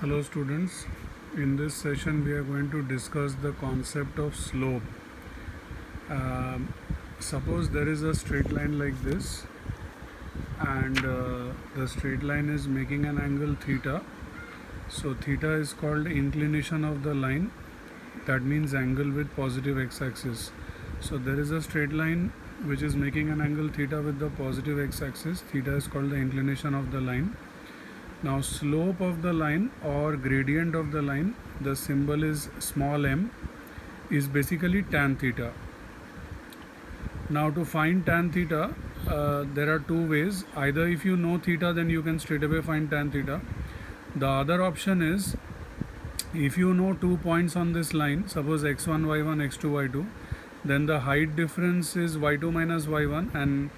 Hello students, in this session we are going to discuss the concept of slope. Suppose there is a straight line like this and the straight line is making an angle theta. So theta is called inclination of the line, that means angle with positive x-axis. So there is a straight line which is making an angle theta with the positive x-axis. Theta is called the inclination of the line. Now slope of the line or gradient of the line, the symbol is small m, is basically tan theta. Now to find tan theta, there are two ways. Either if you know theta, then you can straight away find tan theta. The other option is, if you know 2 points on this line, suppose x1, y1, x2, y2, then the height difference is y2 minus y1 and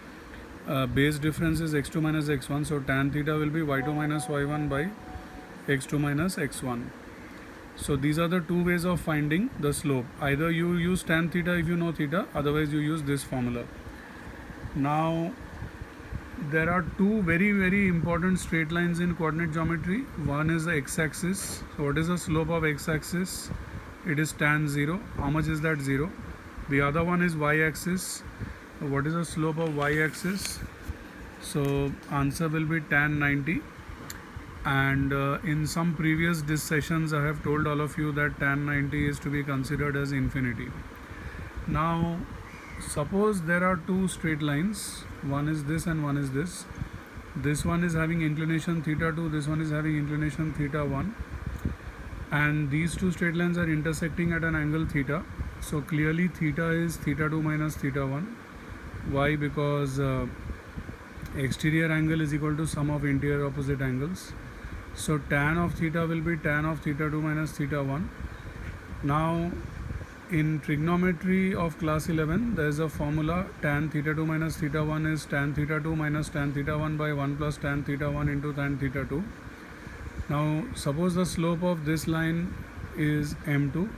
base difference is x2 minus x1. So tan theta will be y2 minus y1 by x2 minus x1. So these are the two ways of finding the slope. Either you use tan theta if you know theta, otherwise you use this formula. Now there are two very important straight lines in coordinate geometry. One is the x-axis. So what is the slope of x-axis? It is tan 0. How much is that 0? The other one is y-axis. What is the slope of y-axis? So answer will be tan 90. And in some previous sessions I have told all of you that tan 90 is to be considered as infinity. Now suppose there are two straight lines, one is this and one is this. This one is having inclination theta 2, this one is having inclination theta 1, and these two straight lines are intersecting at an angle theta. So clearly theta is theta 2 minus theta 1. Why? Because exterior angle is equal to sum of interior opposite angles. So tan of theta will be tan of theta 2 minus theta 1. Now in trigonometry of class 11 there is a formula, tan theta 2 minus theta 1 is tan theta 2 minus tan theta 1 by 1 plus tan theta 1 into tan theta 2. Now suppose the slope of this line is m2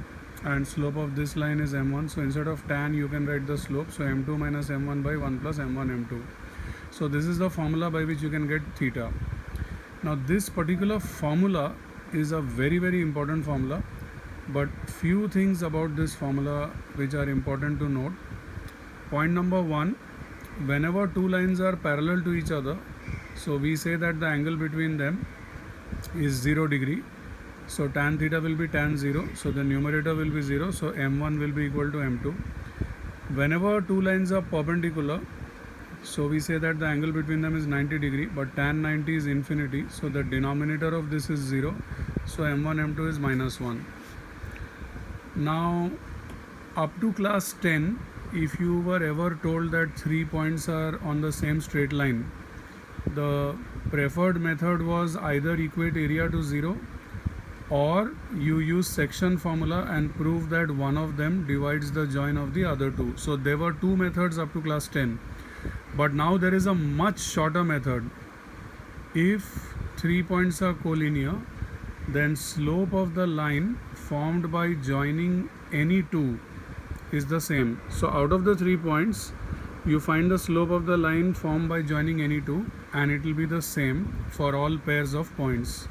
and slope of this line is m1. So instead of tan you can write the slope. So m2 minus m1 by 1 plus m1 m2. So this is the formula by which you can get theta. Now this particular formula is a very important formula, but few things about this formula which are important to note. Point number one, whenever two lines are parallel to each other, so we say that the angle between them is 0 degree. So tan theta will be tan 0, so the numerator will be 0, so m1 will be equal to m2. Whenever two lines are perpendicular, so we say that the angle between them is 90 degree, but tan 90 is infinity, so the denominator of this is 0, so m1 m2 is minus 1. Now up to class 10, if you were ever told that 3 points are on the same straight line, the preferred method was either equate area to 0 or you use section formula and prove that one of them divides the join of the other two. So there were two methods up to class 10, but now there is a much shorter method. If 3 points are collinear, then slope of the line formed by joining any two is the same. So out of the 3 points, you find the slope of the line formed by joining any two, and it will be the same for all pairs of points.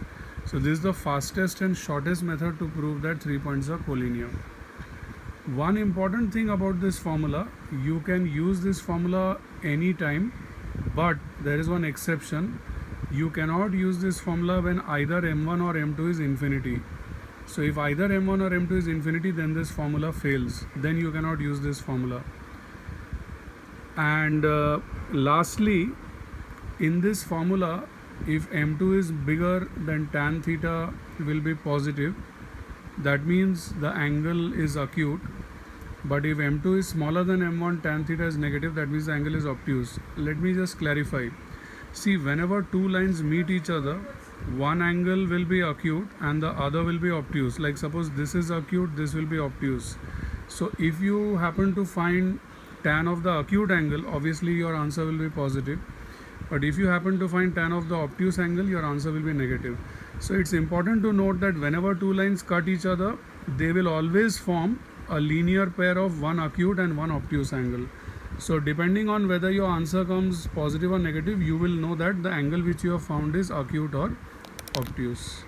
So this is the fastest and shortest method to prove that 3 points are collinear. One important thing about this formula, you can use this formula anytime, but there is one exception. You cannot use this formula when either m1 or m2 is infinity. So if either m1 or m2 is infinity, then this formula fails. Then you cannot use this formula. And lastly, in this formula, if m2 is bigger, then tan theta will be positive. That means the angle is acute. But if m2 is smaller than m1, tan theta is negative. That means the angle is obtuse. Let me just clarify. See, whenever two lines meet each other, one angle will be acute and the other will be obtuse. Like suppose this is acute, this will be obtuse. So if you happen to find tan of the acute angle, obviously your answer will be positive. But if you happen to find tan of the obtuse angle, your answer will be negative. So it's important to note that whenever two lines cut each other, they will always form a linear pair of one acute and one obtuse angle. So depending on whether your answer comes positive or negative, you will know that the angle which you have found is acute or obtuse.